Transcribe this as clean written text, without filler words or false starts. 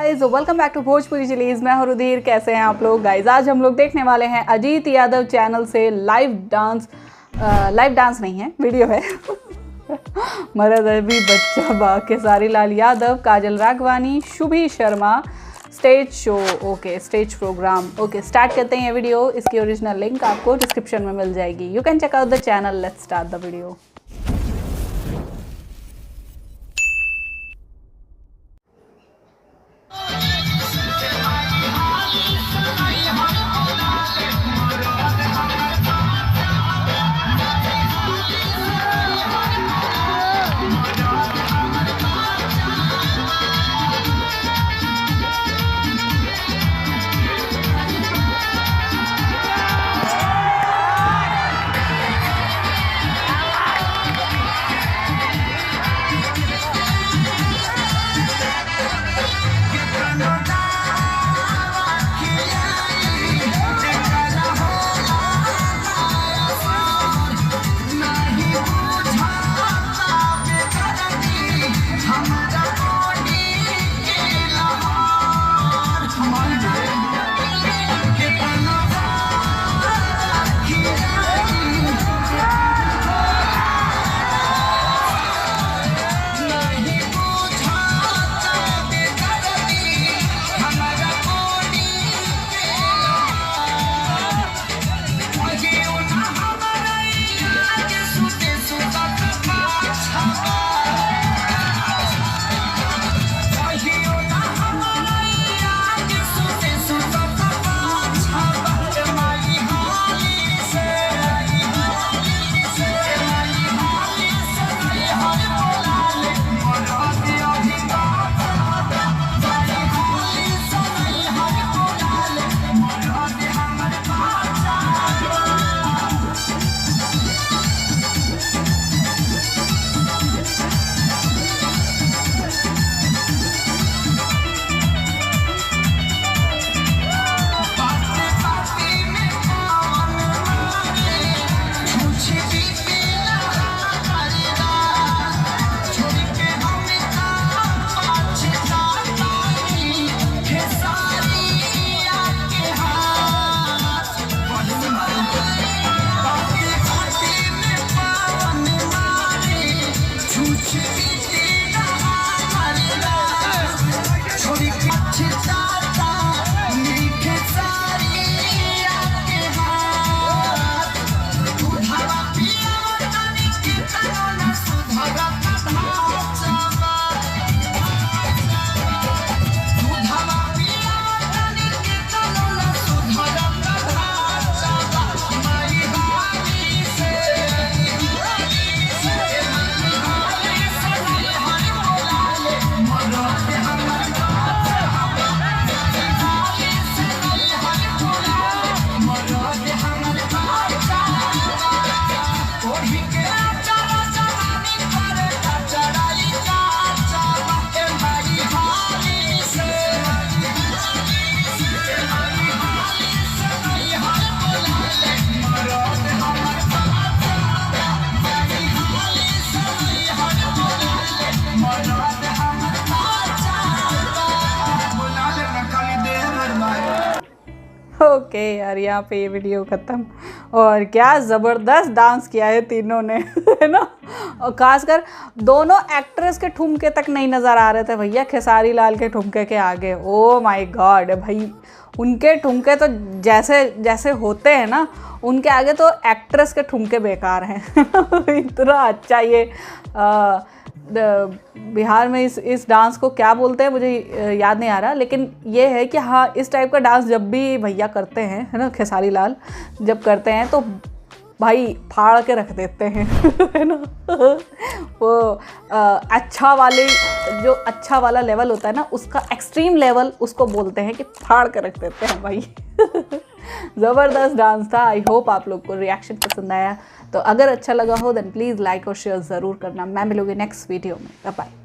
Guys welcome back to Bhojpuri chillies. मैं हूं रुधिर। कैसे हैं आप लोग गाइस? आज हम लोग देखने वाले हैं अजीत यादव चैनल से लाइव डांस नहीं है, वीडियो है। मरद अभी बच्चा बा खेसारी लाल यादव, काजल राघवानी, शुभी शर्मा स्टेज शो। ओके, स्टेज प्रोग्राम। ओके, स्टार्ट करते हैं ये वीडियो। इसकी ओरिजिनल लिंक आपको डिस्क्रिप्शन में मिल जाएगी। You can check out the channel. Let's start the video. Okay यार, यहाँ पे ये वीडियो ख़त्म। और क्या ज़बरदस्त डांस किया है तीनों ने, है ना। और खासकर दोनों एक्ट्रेस के ठुमके तक नहीं नज़र आ रहे थे भैया खेसारी लाल के ठुमके के आगे। ओ माय गॉड भाई, उनके ठुमके तो जैसे जैसे होते हैं ना, उनके आगे तो एक्ट्रेस के ठुमके बेकार हैं। इतना अच्छा ये बिहार में इस डांस को क्या बोलते हैं मुझे याद नहीं आ रहा, लेकिन ये है कि हाँ, इस टाइप का डांस जब भी भैया करते हैं, है ना, खेसारी लाल जब करते हैं तो भाई फाड़ के रख देते हैं। है ना। वो अच्छा वाला लेवल होता है ना, उसका एक्सट्रीम लेवल उसको बोलते हैं कि फाड़ के रख देते हैं भाई। ज़बरदस्त डांस था। आई होप आप लोग को रिएक्शन पसंद आया। तो अगर अच्छा लगा हो देन प्लीज़ लाइक और शेयर ज़रूर करना। मैं मिलूंगी नेक्स्ट वीडियो में। बाय।